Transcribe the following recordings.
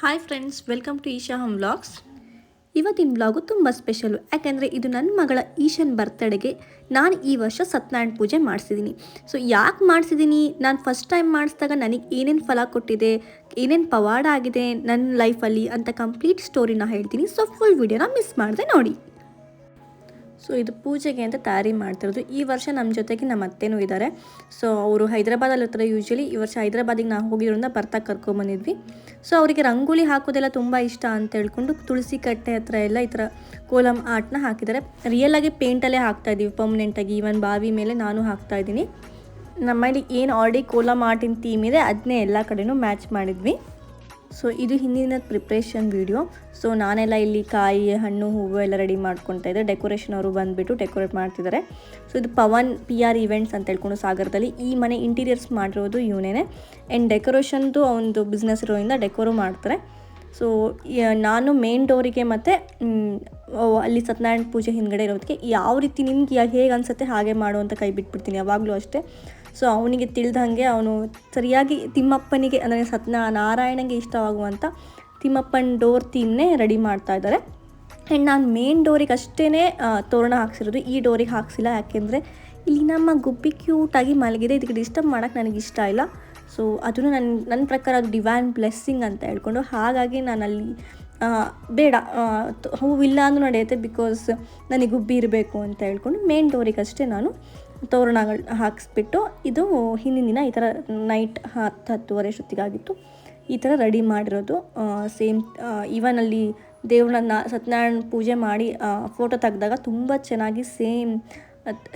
Hi friends, welcome to Isha home vlogs. ಇವತ್ತಿನ vlog ತುಂಬ special. ಯಾಕೆಂದರೆ ಇದು ನನ್ನ ಮಗಳ ಈಶನ್ ಬರ್ತ್ಡೇಗೆ ನಾನು ಈ ವರ್ಷ ಸತ್ಯನಾರಾಯಣ ಪೂಜೆ ಮಾಡಿಸಿದ್ದೀನಿ. ಸೊ ಯಾಕೆ ಮಾಡಿಸಿದ್ದೀನಿ, ನಾನು ಫಸ್ಟ್ ಟೈಮ್ ಮಾಡಿಸಿದಾಗ ನನಗೆ ಏನೇನು ಫಲ ಕೊಟ್ಟಿದೆ, ಏನೇನು ಪವಾಡ ಆಗಿದೆ ನನ್ನ ಲೈಫಲ್ಲಿ ಅಂತ ಕಂಪ್ಲೀಟ್ ಸ್ಟೋರಿನ ಹೇಳ್ತೀನಿ. ಸೊ ಫುಲ್ ವಿಡಿಯೋನ ಮಿಸ್ ಮಾಡಿದೆ ನೋಡಿ. ಸೊ ಇದು ಪೂಜೆಗೆ ಅಂತ ತಯಾರಿ ಮಾಡ್ತಿರೋದು. ಈ ವರ್ಷ ನಮ್ಮ ಜೊತೆಗೆ ನಮ್ಮ ಅತ್ತೆನೂ ಇದ್ದಾರೆ. ಸೊ ಅವರು ಹೈದ್ರಾಬಾದಲ್ಲಿ ಇರ್ತಾರೆ ಯೂಶ್ವಲಿ. ಈ ವರ್ಷ ಹೈದ್ರಾಬಾದಿಗೆ ನಾವು ಹೋಗಿರೋದ್ರಿಂದ ಬರ್ತಾ ಕರ್ಕೊಂಬಂದಿದ್ವಿ. ಸೊ ಅವರಿಗೆ ರಂಗೋಲಿ ಹಾಕೋದೆಲ್ಲ ತುಂಬ ಇಷ್ಟ ಅಂತ ಹೇಳ್ಕೊಂಡು ತುಳಸಿ ಕಟ್ಟೆ ಹತ್ರ ಎಲ್ಲ ಈ ಥರ ಕೋಲಮ್ ಆರ್ಟ್ನ ಹಾಕಿದ್ದಾರೆ. ರಿಯಲಾಗಿ ಪೇಂಟಲ್ಲೇ ಹಾಕ್ತಾಯಿದ್ದೀವಿ ಪರ್ಮನೆಂಟಾಗಿ. ಈವನ್ ಬಾವಿ ಮೇಲೆ ನಾನು ಹಾಕ್ತಾಯಿದ್ದೀನಿ. ನಮ್ಮಲ್ಲಿ ಏನು ಆಲ್ರೆಡಿ ಕೋಲಮ್ ಆರ್ಟಿನ ಥೀಮ್ ಇದೆ ಅದನ್ನೇ ಎಲ್ಲ ಕಡೆನೂ ಮ್ಯಾಚ್ ಮಾಡಿದ್ವಿ. ಸೊ ಇದು ಹಿಂದಿನ ಪ್ರಿಪ್ರೇಷನ್ ವೀಡಿಯೋ. ಸೊ ನಾನೆಲ್ಲ ಇಲ್ಲಿ ಕಾಯಿ, ಹಣ್ಣು, ಹೂವು ಎಲ್ಲ ರೆಡಿ ಮಾಡ್ಕೊತಾ ಇದ್ದೆ. ಡೆಕೋರೇಷನ್ ಅವರು ಬಂದುಬಿಟ್ಟು ಡೆಕೋರೇಟ್ ಮಾಡ್ತಿದ್ದಾರೆ. ಸೊ ಇದು ಪವನ್ PR ಇವೆಂಟ್ಸ್ ಅಂತ ಹೇಳ್ಕೊಂಡು ಸಾಗರದಲ್ಲಿ ಈ ಮನೆ ಇಂಟೀರಿಯರ್ಸ್ ಮಾಡಿರೋದು ಇವನೇನೆ. ಆ್ಯಂಡ್ ಡೆಕೋರೇಷನ್ದು ಒಂದು ಬಿಸ್ನೆಸ್ ಇರೋದ್ರಿಂದ ಡೆಕೋರು ಮಾಡ್ತಾರೆ. ಸೊ ನಾನು ಮೇನ್ ಡೋರಿಗೆ ಮತ್ತು ಅಲ್ಲಿ ಸತ್ಯನಾರಾಯಣ ಪೂಜೆ ಹಿಂದ್ಗಡೆ ಇರೋದಕ್ಕೆ ಯಾವ ರೀತಿ ನಿಮ್ಗೆ ಹೇಗೆ ಅನಿಸುತ್ತೆ ಹಾಗೆ ಮಾಡುವಂಥ ಕೈ ಬಿಟ್ಬಿಡ್ತೀನಿ ಯಾವಾಗಲೂ ಅಷ್ಟೇ. ಸೊ ಅವನಿಗೆ ತಿಳಿದಂಗೆ ಅವನು ಸರಿಯಾಗಿ ತಿಮ್ಮಪ್ಪನಿಗೆ ಅಂದರೆ ನಾರಾಯಣಗೆ ಇಷ್ಟವಾಗುವಂಥ ತಿಮ್ಮಪ್ಪನ ಡೋರ್ ಥೀಮ್ನೇ ರೆಡಿ ಮಾಡ್ತಾ ಇದ್ದಾರೆ. ಆ್ಯಂಡ್ ನಾನು ಮೇನ್ ಡೋರಿಗೆ ಅಷ್ಟೇ ತೋರಣ ಹಾಕ್ಸಿರೋದು, ಈ ಡೋರಿಗೆ ಹಾಕ್ಸಿಲ್ಲ. ಯಾಕೆಂದರೆ ಇಲ್ಲಿ ನಮ್ಮ ಗುಬ್ಬಿ ಕ್ಯೂಟಾಗಿ ಮಲಗಿದೆ, ಇದಕ್ಕೆ ಡಿಸ್ಟರ್ಬ್ ಮಾಡೋಕ್ಕೆ ನನಗೆ ಇಷ್ಟ ಇಲ್ಲ. ಸೊ ಅದನ್ನು ನನ್ನ ಪ್ರಕಾರ ಅದು ಡಿವೈನ್ ಬ್ಲೆಸ್ಸಿಂಗ್ ಅಂತ ಹೇಳ್ಕೊಂಡು ಹಾಗಾಗಿ ನಾನು ಅಲ್ಲಿ ಬೇಡ ಹೂವಿಲ್ಲ ಅಂದ್ರೂ ನಡೆಯುತ್ತೆ, ಬಿಕಾಸ್ ನನಗೆ ಗುಬ್ಬಿ ಇರಬೇಕು ಅಂತ ಹೇಳ್ಕೊಂಡು ಮೇನ್ ಡೋರಿಗೆ ಅಷ್ಟೇ ನಾನು ತೋರಣಗಳು ಹಾಕಿಸ್ಬಿಟ್ಟು ಇದು ಹಿಂದಿನ ದಿನ ಈ ಥರ ನೈಟ್ 10-10:30 ಅಷ್ಟೊತ್ತಿಗಾಗಿತ್ತು ಈ ಥರ ರೆಡಿ ಮಾಡಿರೋದು. ಸೇಮ್ ಈವನ್ ಅಲ್ಲಿ ದೇವ್ರನ್ನ ಸತ್ಯನಾರಾಯಣ ಪೂಜೆ ಮಾಡಿ ಫೋಟೋ ತೆಗೆದಾಗ ತುಂಬ ಚೆನ್ನಾಗಿ ಸೇಮ್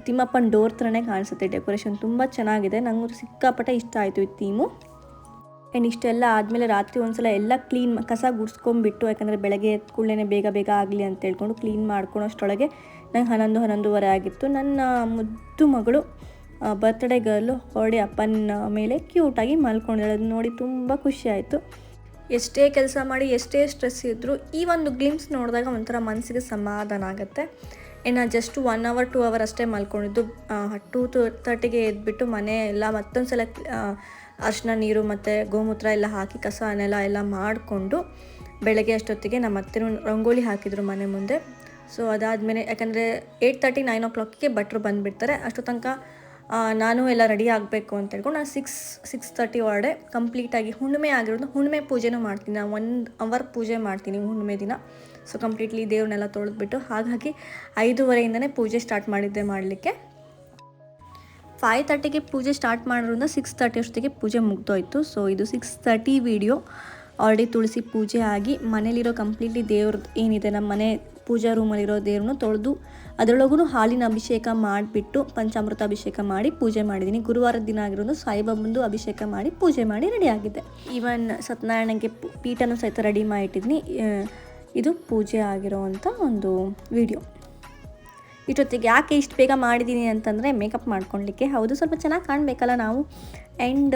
ತಿಮ್ಮಪ್ಪನ ಡೋರ್ ಥರನೇ ಕಾಣಿಸುತ್ತೆ. ಡೆಕೋರೇಷನ್ ತುಂಬ ಚೆನ್ನಾಗಿದೆ, ನನಗೂ ಸಿಕ್ಕಾಪಟ್ಟೆ ಇಷ್ಟ ಆಯಿತು ಈ ಥೀಮು. ಆ್ಯಂಡ್ ಇಷ್ಟೆಲ್ಲ ಆದಮೇಲೆ ರಾತ್ರಿ ಒಂದ್ಸಲ ಎಲ್ಲ ಕ್ಲೀನ್ ಕಸ ಗುಡಿಸ್ಕೊಂಬಿಟ್ಟು, ಯಾಕಂದರೆ ಬೆಳಗ್ಗೆ ಕೂಡಲೇ ಬೇಗ ಆಗಲಿ ಅಂತ ಹೇಳ್ಕೊಂಡು ಕ್ಲೀನ್ ಮಾಡ್ಕೊಳೋಷ್ಟರೊಳಗೆ ನಂಗೆ 11-11:30 ಆಗಿತ್ತು. ನನ್ನ ಮುದ್ದು ಮಗಳು ಬರ್ತ್ಡೇ ಗರ್ಲು ಹೊರಡೆ ಅಪ್ಪನ ಮೇಲೆ ಕ್ಯೂಟಾಗಿ ಮಲ್ಕೊಂಡಿದ್ದಾಳೆ. ಅದು ನೋಡಿ ತುಂಬ ಖುಷಿ ಆಯಿತು. ಎಷ್ಟೇ ಕೆಲಸ ಮಾಡಿ ಎಷ್ಟೇ ಸ್ಟ್ರೆಸ್ ಇದ್ದರೂ ಈ ಒಂದು ಗ್ಲಿಮ್ಸ್ ನೋಡಿದಾಗ ಒಂಥರ ಮನಸ್ಸಿಗೆ ಸಮಾಧಾನ ಆಗುತ್ತೆ. ಇನ್ನು ಜಸ್ಟ್ 1 hour 2 hour ಅಷ್ಟೇ ಮಲ್ಕೊಂಡಿದ್ದು. 2:30ಗೆ ಎದ್ಬಿಟ್ಟು ಮನೆ ಎಲ್ಲ ಮತ್ತೊಂದು ಸಲ ಅರಿಶಿನ ನೀರು ಮತ್ತು ಗೋಮೂತ್ರ ಎಲ್ಲ ಹಾಕಿ ಕಸ ಎಲ್ಲ ಮಾಡಿಕೊಂಡು ಬೆಳಗ್ಗೆ ಅಷ್ಟೊತ್ತಿಗೆ ನಮ್ಮ ಅತ್ತೆನೂ ರಂಗೋಲಿ ಹಾಕಿದರು ಮನೆ ಮುಂದೆ. ಸೊ ಅದಾದಮೇಲೆ ಯಾಕಂದರೆ 8:30 9 o'clockಗೆ ಭಟ್ರು ಬಂದುಬಿಡ್ತಾರೆ. ಅಷ್ಟೋ ತನಕ ನಾನು ಎಲ್ಲ ರೆಡಿ ಆಗಬೇಕು ಅಂತ ಹೇಳ್ಕೊಂಡು ನಾನು 6:30 ಒಳಗಡೆ ಕಂಪ್ಲೀಟಾಗಿ ಹುಣ್ಣಿಮೆ ಆಗಿರೋದು ಹುಣ್ಣಿಮೆ ಪೂಜೆನೂ ಮಾಡ್ತೀನಿ. ನಾನು 1 hour ಪೂಜೆ ಮಾಡ್ತೀನಿ ಹುಣ್ಣಿಮೆ ದಿನ. ಸೊ ಕಂಪ್ಲೀಟ್ಲಿ ದೇವ್ರನ್ನೆಲ್ಲ ತೊಳೆದ್ಬಿಟ್ಟು ಹಾಗಾಗಿ 5:30ಇಂದನೇ ಪೂಜೆ ಸ್ಟಾರ್ಟ್ ಮಾಡಿದ್ದೆ ಮಾಡಲಿಕ್ಕೆ. 5:30ಗೆ ಪೂಜೆ ಸ್ಟಾರ್ಟ್ ಮಾಡೋದ್ರಿಂದ 6:30 ಅಷ್ಟೊತ್ತಿಗೆ ಪೂಜೆ ಮುಗ್ದೋಯ್ತು. ಸೊ ಇದು 6:30 ವೀಡಿಯೋ. ಆಲ್ರೆಡಿ ತುಳಸಿ ಪೂಜೆ ಆಗಿ ಮನೇಲಿರೋ ಕಂಪ್ಲೀಟ್ಲಿ ದೇವ್ರದ್ದು ಏನಿದೆ ನಮ್ಮ ಮನೆ ಪೂಜಾ ರೂಮಲ್ಲಿರೋ ದೇವ್ರನ್ನು ತೊಳೆದು ಅದರೊಳಗೂ ಹಾಲಿನ ಅಭಿಷೇಕ ಮಾಡಿಬಿಟ್ಟು ಪಂಚಾಮೃತ ಅಭಿಷೇಕ ಮಾಡಿ ಪೂಜೆ ಮಾಡಿದ್ದೀನಿ. ಗುರುವಾರದ ದಿನ ಆಗಿರೋದು ಸಾಯಿಬಾಬಂದು ಅಭಿಷೇಕ ಮಾಡಿ ಪೂಜೆ ಮಾಡಿ ರೆಡಿ ಆಗಿದೆ. ಈವನ್ ಸತ್ಯನಾರಾಯಣಗೆ ಪೀಠನೂ ಸಹಿತ ರೆಡಿ ಮಾಡಿಟ್ಟಿದ್ದೀನಿ. ಇದು ಪೂಜೆ ಆಗಿರೋವಂಥ ಒಂದು ವಿಡಿಯೋ. ಇಷ್ಟೊತ್ತಿಗೆ ಯಾಕೆ ಇಷ್ಟು ಬೇಗ ಮಾಡಿದ್ದೀನಿ ಅಂತಂದರೆ ಮೇಕಪ್ ಮಾಡ್ಕೊಳ್ಲಿಕ್ಕೆ. ಹೌದು, ಸ್ವಲ್ಪ ಚೆನ್ನಾಗಿ ಕಾಣಬೇಕಲ್ಲ ನಾವು. ಆ್ಯಂಡ್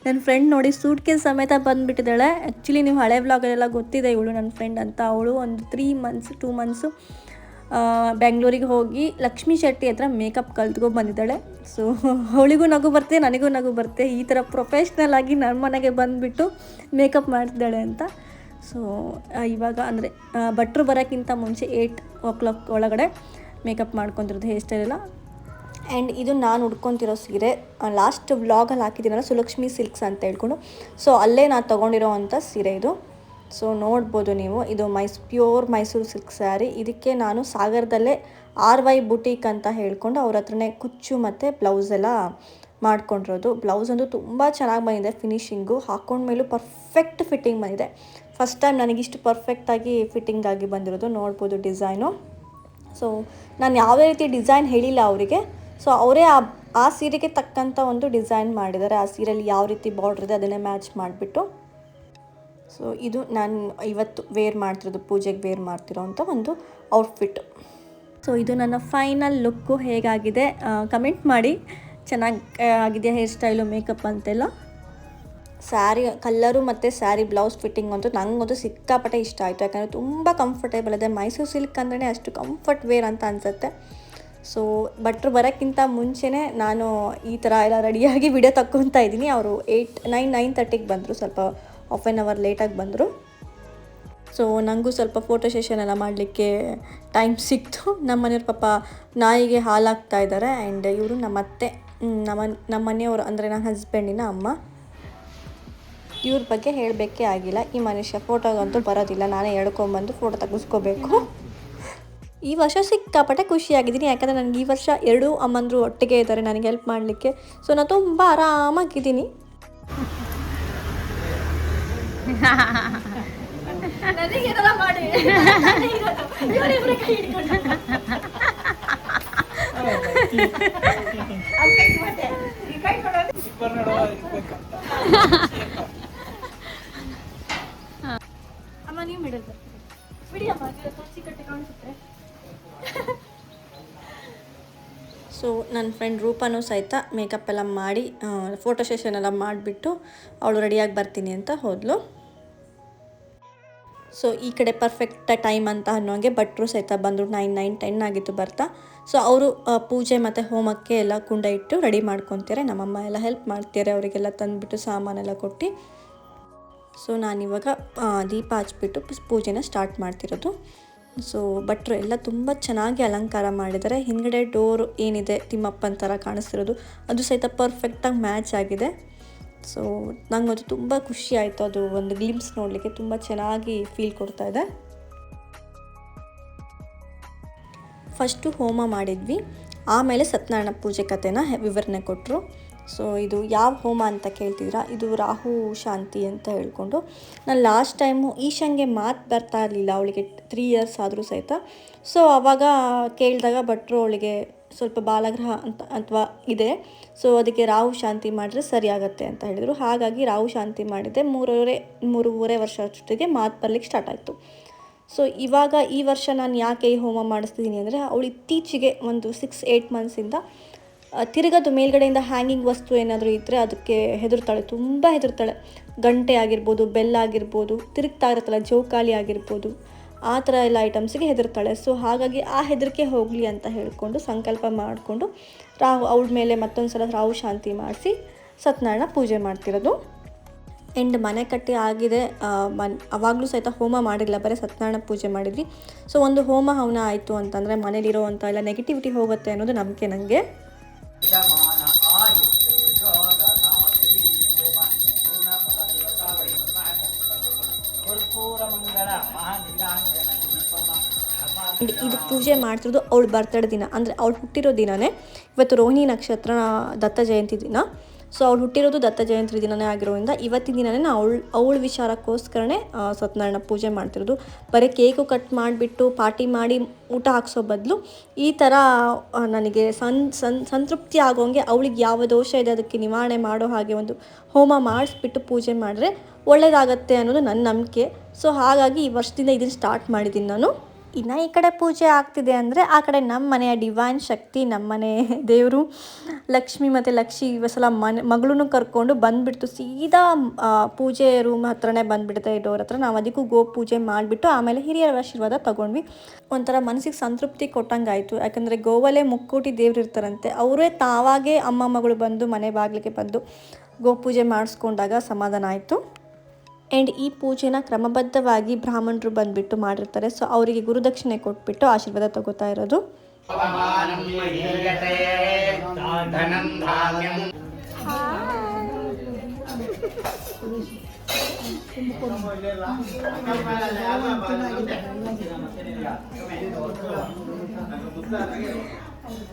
ನನ್ನ ಫ್ರೆಂಡ್ ನೋಡಿ ಸೂಟ್ ಕೇಸ್ ಸಮೇತ ಬಂದುಬಿಟ್ಟಿದ್ದಾಳೆ. ಆ್ಯಕ್ಚುಲಿ ನೀವು ಹಳೆ ವ್ಲಾಗಲ್ಲೆಲ್ಲ ಗೊತ್ತಿದೆ ಇವಳು ನನ್ನ ಫ್ರೆಂಡ್ ಅಂತ. ಅವಳು ಒಂದು 2 months ಬೆಂಗಳೂರಿಗೆ ಹೋಗಿ ಲಕ್ಷ್ಮೀ ಶೆಟ್ಟಿ ಹತ್ರ ಮೇಕಪ್ ಕಲ್ತ್ಕೊಂಡು ಬಂದಿದ್ದಾಳೆ. ಸೊ ಅವಳಿಗೂ ನಗು ಬರುತ್ತೆ, ನನಗೂ ನಗು ಬರುತ್ತೆ. ಈ ಥರ ಪ್ರೊಫೆಷ್ನಲ್ ಆಗಿ ನನ್ನ ಮನೆಗೆ ಬಂದುಬಿಟ್ಟು ಮೇಕಪ್ ಮಾಡ್ತಿದ್ದಾಳೆ ಅಂತ. ಸೊ ಇವಾಗ ಅಂದರೆ ಭಟ್ರು ಬರೋಕ್ಕಿಂತ ಮುಂಚೆ 8 o'clock ಒಳಗಡೆ ಮೇಕಪ್ ಮಾಡ್ಕೊತಿರೋದು ಹೇರ್ ಸ್ಟೈಲ್ ಎಲ್ಲ. ಆ್ಯಂಡ್ ಇದು ನಾನು ಉಡ್ಕೊತಿರೋ ಸೀರೆ ಲಾಸ್ಟ್ ವ್ಲಾಗಲ್ಲಿ ಹಾಕಿದ್ದೀನಲ್ಲ, ಸುಲಕ್ಷ್ಮಿ ಸಿಲ್ಕ್ಸ್ ಅಂತ ಹೇಳ್ಕೊಂಡು. ಸೊ ಅಲ್ಲೇ ನಾನು ತೊಗೊಂಡಿರೋ ಅಂಥ ಸೀರೆ ಇದು. ಸೊ ನೋಡ್ಬೋದು ನೀವು, ಇದು ಪ್ಯೂರ್ ಮೈಸೂರು ಸಿಲ್ಕ್ ಸ್ಯಾರಿ. ಇದಕ್ಕೆ ನಾನು ಸಾಗರದಲ್ಲೇ RY ಬುಟೀಕ್ ಅಂತ ಹೇಳ್ಕೊಂಡು ಅವ್ರ ಹತ್ರನೇ ಕುಚ್ಚು ಮತ್ತು ಬ್ಲೌಸ್ ಎಲ್ಲ ಮಾಡ್ಕೊಂಡಿರೋದು. ಬ್ಲೌಸ್ ಅಂತೂ ತುಂಬ ಚೆನ್ನಾಗಿ ಬಂದಿದೆ, ಫಿನಿಶಿಂಗು ಹಾಕ್ಕೊಂಡ್ಮೇಲೂ ಪರ್ಫೆಕ್ಟ್ ಫಿಟ್ಟಿಂಗ್ ಬಂದಿದೆ. ಫಸ್ಟ್ ಟೈಮ್ ನನಗಿಷ್ಟು ಪರ್ಫೆಕ್ಟಾಗಿ ಫಿಟ್ಟಿಂಗ್ ಆಗಿ ಬಂದಿರೋದು. ನೋಡ್ಬೋದು ಡಿಸೈನು. ಸೊ ನಾನು ಯಾವುದೇ ರೀತಿ ಡಿಸೈನ್ ಹೇಳಿಲ್ಲ ಅವರಿಗೆ. ಸೊ ಅವರೇ ಆ ಸೀರೆಗೆ ತಕ್ಕಂಥ ಒಂದು ಡಿಸೈನ್ ಮಾಡಿದ್ದಾರೆ. ಆ ಸೀರೆಯಲ್ಲಿ ಯಾವ ರೀತಿ ಬಾರ್ಡ್ರ್ ಇದೆ ಅದನ್ನೇ ಮ್ಯಾಚ್ ಮಾಡಿಬಿಟ್ಟು. ಸೊ ಇದು ನಾನು ಇವತ್ತು ವೇರ್ ಮಾಡ್ತಿರೋದು, ಪೂಜೆಗೆ ವೇರ್ ಮಾಡ್ತಿರೋ ಅಂಥ ಒಂದು ಔಟ್ಫಿಟ್ಟು. ಸೊ ಇದು ನನ್ನ ಫೈನಲ್ ಲುಕ್ಕು. ಹೇಗಾಗಿದೆ ಕಮೆಂಟ್ ಮಾಡಿ. ಚೆನ್ನಾಗಿ ಆಗಿದೆಯಾ ಹೇರ್ ಸ್ಟೈಲು, ಮೇಕಪ್ ಅಂತೆಲ್ಲ. ಸ್ಯಾರಿ ಕಲ್ಲರು ಮತ್ತು ಸ್ಯಾರಿ ಬ್ಲೌಸ್ ಫಿಟ್ಟಿಂಗ್ ಅಂತೂ ನನಗಂತೂ ಸಿಕ್ಕಾಪಟ್ಟೆ ಇಷ್ಟ ಆಯಿತು. ಯಾಕಂದರೆ ತುಂಬ ಕಂಫರ್ಟೇಬಲ್ ಇದೆ. ಮೈಸೂರು ಸಿಲ್ಕ್ ಅಂದ್ರೆ ಅಷ್ಟು ಕಂಫರ್ಟ್ ವೇರ್ ಅಂತ ಅನಿಸುತ್ತೆ. ಸೊ ಭಟ್ರು ಬರೋಕ್ಕಿಂತ ಮುಂಚೆನೇ ನಾನು ಈ ಥರ ಎಲ್ಲ ರೆಡಿಯಾಗಿ ವಿಡಿಯೋ ತಗೊತಾ ಇದ್ದೀನಿ. ಅವರು 9:30ಗೆ ಬಂದರು. ಸ್ವಲ್ಪ ½ ಲೇಟಾಗಿ ಬಂದರು. ಸೊ ನನಗೂ ಸ್ವಲ್ಪ ಫೋಟೋ ಸೆಷನ್ ಎಲ್ಲ ಮಾಡಲಿಕ್ಕೆ ಟೈಮ್ ಸಿಕ್ತು. ನಮ್ಮ ಮನೆಯವ್ರ ಪಾಪ ನಾಯಿಗೆ ಹಾಲಾಗ್ತಾ ಇದ್ದಾರೆ. ಆ್ಯಂಡ್ ಇವರು ನಮ್ಮತ್ತೆ, ನಮ್ಮ ಮನೆಯವರು ಅಂದರೆ ನನ್ನ ಹಸ್ಬೆಂಡಿನ ಅಮ್ಮ. ಇವ್ರ ಬಗ್ಗೆ ಹೇಳಬೇಕೇ ಆಗಿಲ್ಲ. ಈ ಮನುಷ್ಯ ಫೋಟೋಗಂತೂ ಬರೋದಿಲ್ಲ, ನಾನೇ ಎಳ್ಕೊಂಬಂದು ಫೋಟೋ ತೆಗೆಸ್ಕೋಬೇಕು. ಈ ವರ್ಷ ಸಿಕ್ಕಾಪಟ್ಟೆ ಖುಷಿಯಾಗಿದ್ದೀನಿ, ಯಾಕಂದರೆ ನನಗೆ ಈ ವರ್ಷ 2 ಅಮ್ಮಂದರು ಒಟ್ಟಿಗೆ ಇದ್ದಾರೆ ನನಗೆ ಹೆಲ್ಪ್ ಮಾಡಲಿಕ್ಕೆ. ಸೊ ನಾನು ತುಂಬ ಆರಾಮಾಗಿದ್ದೀನಿ. ಅಮ್ಮ ನೀವು ಮಿಡಲ್ ಬಿಡಿ ಅಮ್ಮ, ತುಳಸಿ ಕಟ್ಟೆ ಕಾಣಿಸುತ್ತೆ. ಸೊ ನನ್ನ ಫ್ರೆಂಡ್ ರೂಪನೂ ಸಹಿತ ಮೇಕಪ್ ಎಲ್ಲ ಮಾಡಿ ಫೋಟೋ ಸೆಷನ್ ಎಲ್ಲ ಮಾಡಿಬಿಟ್ಟು ಅವಳು ರೆಡಿಯಾಗಿ ಬರ್ತೀನಿ ಅಂತ ಹೋದಳು. ಸೊ ಈ ಕಡೆ ಪರ್ಫೆಕ್ಟ್ ಟೈಮ್ ಅಂತ ಅನ್ನೋಂಗೆ ಭಟ್ರು ಸಹಿತ ಬಂದರು. 9-10 ಆಗಿತ್ತು ಬರ್ತಾ. ಸೊ ಅವರು ಪೂಜೆ ಮತ್ತು ಹೋಮಕ್ಕೆ ಎಲ್ಲ ಕುಂಡ ಇಟ್ಟು ರೆಡಿ ಮಾಡ್ಕೊತಾರೆ. ನಮ್ಮಮ್ಮ ಎಲ್ಲ ಹೆಲ್ಪ್ ಮಾಡ್ತಾರೆ, ಅವರಿಗೆಲ್ಲ ತಂದುಬಿಟ್ಟು ಸಾಮಾನೆಲ್ಲ ಕೊಟ್ಟು. ಸೊ ನಾನಿವಾಗ ದೀಪ ಹಚ್ಬಿಟ್ಟು ಪೂಜೆನ ಸ್ಟಾರ್ಟ್ ಮಾಡ್ತಿರೋದು. ಸೊ ಭಟ್ರು ಎಲ್ಲ ತುಂಬ ಚೆನ್ನಾಗಿ ಅಲಂಕಾರ ಮಾಡಿದ್ದಾರೆ. ಹಿಂದ್ಗಡೆ ಡೋರು ಏನಿದೆ ತಿಮ್ಮಪ್ಪನ ಥರ ಕಾಣಿಸ್ತಿರೋದು ಅದು ಸಹಿತ ಪರ್ಫೆಕ್ಟಾಗಿ ಮ್ಯಾಚ್ ಆಗಿದೆ. ಸೊ ನಂಗಂತೂ ತುಂಬ ಖುಷಿ ಆಯಿತು, ಅದು ಒಂದು ಗ್ಲಿಮ್ಸ್ ನೋಡಲಿಕ್ಕೆ ತುಂಬ ಚೆನ್ನಾಗಿ ಫೀಲ್ ಕೊಡ್ತಾ ಇದೆ. ಫಸ್ಟು ಹೋಮ ಮಾಡಿದ್ವಿ, ಆಮೇಲೆ ಸತ್ಯನಾರಾಯಣ ಪೂಜೆ ಕಥೆನ ವಿವರಣೆ ಕೊಟ್ಟರು. ಸೊ ಇದು ಯಾವ ಹೋಮ ಅಂತ ಕೇಳ್ತಿದ್ದೀರಾ, ಇದು ರಾಹು ಶಾಂತಿ ಅಂತ ಹೇಳ್ಕೊಂಡು. ನಾನು ಲಾಸ್ಟ್ ಟೈಮು ಈಶಾನ್ಗೆ ಮಾತು ಬರ್ತಾ ಇರಲಿಲ್ಲ, ಅವಳಿಗೆ 3 ಇಯರ್ಸ್ ಆದರೂ ಸಹಿತ. ಸೊ ಆವಾಗ ಕೇಳಿದಾಗ ಭಟ್ರು ಅವಳಿಗೆ ಸ್ವಲ್ಪ ಬಾಲಗ್ರಹ ಅಂತ ಅಥವಾ ಇದೆ, ಸೊ ಅದಕ್ಕೆ ರಾಹು ಶಾಂತಿ ಮಾಡಿದ್ರೆ ಸರಿ ಆಗುತ್ತೆ ಅಂತ ಹೇಳಿದರು. ಹಾಗಾಗಿ ರಾಹು ಶಾಂತಿ ಮಾಡಿದ್ದೆ. 3.5 ವರ್ಷ ಅಷ್ಟೊತ್ತಿಗೆ ಮಾತು ಬರ್ಲಿಕ್ಕೆ ಸ್ಟಾರ್ಟ್ ಆಯಿತು. ಸೊ ಇವಾಗ ಈ ವರ್ಷ ನಾನು ಯಾಕೆ ಈ ಹೋಮ ಮಾಡಿಸ್ತಿದ್ದೀನಿ ಅಂದರೆ, ಅವಳು ಇತ್ತೀಚೆಗೆ ಒಂದು 6-8 ಮಂತ್ಸಿಂದ ತಿರುಗದು ಮೇಲ್ಗಡೆಯಿಂದ ಹ್ಯಾಂಗಿಂಗ್ ವಸ್ತು ಏನಾದರೂ ಇದ್ದರೆ ಅದಕ್ಕೆ ಹೆದರ್ತಾಳೆ, ತುಂಬ ಹೆದರ್ತಾಳೆ. ಗಂಟೆ ಆಗಿರ್ಬೋದು, ಬೆಲ್ ಆಗಿರ್ಬೋದು, ತಿರುಗ್ತಾ ಇರುತ್ತಲ್ಲ ಜೋಕಾಲಿ ಆಗಿರ್ಬೋದು, ಆ ಥರ ಎಲ್ಲ ಐಟಮ್ಸಿಗೆ ಹೆದರ್ತಾಳೆ. ಸೊ ಹಾಗಾಗಿ ಆ ಹೆದರಿಕೆ ಹೋಗಲಿ ಅಂತ ಹೇಳಿಕೊಂಡು ಸಂಕಲ್ಪ ಮಾಡಿಕೊಂಡು ಅವಳ ಮೇಲೆ ಮತ್ತೊಂದು ಸಲ ರಾಹು ಶಾಂತಿ ಮಾಡಿಸಿ ಸತ್ಯನಾರಾಯಣ ಪೂಜೆ ಮಾಡ್ತಿರೋದು. ಆ್ಯಂಡ್ ಮನೆ ಕಟ್ಟಿ ಆಗಿದೆ, ಅವಾಗಲೂ ಸಹಿತ ಹೋಮ ಮಾಡಿಲ್ಲ, ಬರೀ ಸತ್ಯನಾರಾಯಣ ಪೂಜೆ ಮಾಡಿದ್ವಿ. ಸೊ ಒಂದು ಹೋಮ ಹವನ ಆಯಿತು ಅಂತಂದರೆ ಮನೇಲಿರೋ ಅಂಥ ಎಲ್ಲ ನೆಗೆಟಿವಿಟಿ ಹೋಗುತ್ತೆ ಅನ್ನೋದು ನಂಬಿಕೆ ನನಗೆ. ಇದು ಪೂಜೆ ಮಾಡ್ತಿರೋದು ಅವಳು ಬರ್ತಡೇ ದಿನ, ಅಂದರೆ ಅವಳು ಹುಟ್ಟಿರೋ ದಿನವೇ. ಇವತ್ತು ರೋಹಿಣಿ ನಕ್ಷತ್ರ, ದತ್ತ ಜಯಂತಿ ದಿನ. ಸೊ ಅವಳು ಹುಟ್ಟಿರೋದು ದತ್ತ ಜಯಂತಿ ದಿನವೇ ಆಗಿರೋದ್ರಿಂದ ಇವತ್ತಿನ ದಿನವೇ ಅವಳ ವಿಚಾರಕ್ಕೋಸ್ಕರನೇ ಸತ್ಯನಾರಾಯಣ ಪೂಜೆ ಮಾಡ್ತಿರೋದು. ಬರೀ ಕೇಕು ಕಟ್ ಮಾಡಿಬಿಟ್ಟು ಪಾರ್ಟಿ ಮಾಡಿ ಊಟ ಹಾಕ್ಸೋ ಬದಲು ಈ ಥರ ನನಗೆ ಸಂತೃಪ್ತಿ ಆಗೋಂಗೆ, ಅವಳಿಗೆ ಯಾವ ದೋಷ ಇದೆ ಅದಕ್ಕೆ ನಿವಾರಣೆ ಮಾಡೋ ಹಾಗೆ ಒಂದು ಹೋಮ ಮಾಡಿಸ್ಬಿಟ್ಟು ಪೂಜೆ ಮಾಡಿದ್ರೆ ಒಳ್ಳೆಯದಾಗತ್ತೆ ಅನ್ನೋದು ನನ್ನ ನಂಬಿಕೆ. ಸೊ ಹಾಗಾಗಿ ಈ ವರ್ಷದಿಂದ ಇದನ್ನು ಸ್ಟಾರ್ಟ್ ಮಾಡಿದ್ದೀನಿ ನಾನು. ಇನ್ನು ಈ ಕಡೆ ಪೂಜೆ ಆಗ್ತಿದೆ ಅಂದರೆ ಆ ಕಡೆ ನಮ್ಮ ಮನೆಯ ಡಿವೈನ್ ಶಕ್ತಿ, ನಮ್ಮ ಮನೆ ದೇವರು ಲಕ್ಷ್ಮಿ ಮತ್ತು ಲಕ್ಷಿ ಸಲ ಮಗಳೂ ಕರ್ಕೊಂಡು ಬಂದುಬಿಡ್ತು. ಸೀದಾ ಪೂಜೆ ರೂಮ್ ಹತ್ರನೇ ಬಂದುಬಿಡುತ್ತೆ, ಡೋರ್ ಹತ್ರ. ನಾವು ಅದಕ್ಕೂ ಗೋ ಪೂಜೆ ಮಾಡಿಬಿಟ್ಟು ಆಮೇಲೆ ಹಿರಿಯರ ಆಶೀರ್ವಾದ ತೊಗೊಂಡ್ವಿ. ಒಂಥರ ಮನಸ್ಸಿಗೆ ಸಂತೃಪ್ತಿ ಕೊಟ್ಟಂಗಾಯಿತು. ಯಾಕಂದರೆ ಗೋವಲ್ಲೇ ಮುಕ್ಕೋಟಿ ದೇವ್ರು ಇರ್ತಾರಂತೆ, ಅವರೇ ತಾವಾಗೇ ಅಮ್ಮ ಮಗಳು ಬಂದು ಮನೆ ಬಾಗಿಲಿಗೆ ಬಂದು ಗೋಪೂಜೆ ಮಾಡಿಸ್ಕೊಂಡಾಗ ಸಮಾಧಾನ ಆಯಿತು. ಆ್ಯಂಡ್ ಈ ಪೂಜೆನ ಕ್ರಮಬದ್ಧವಾಗಿ ಬ್ರಾಹ್ಮಣರು ಬಂದುಬಿಟ್ಟು ಮಾಡಿರ್ತಾರೆ. ಸೊ ಅವರಿಗೆ ಗುರುದಕ್ಷಿಣೆ ಕೊಟ್ಬಿಟ್ಟು ಆಶೀರ್ವಾದ ತಗೋತಾ ಇರೋದು.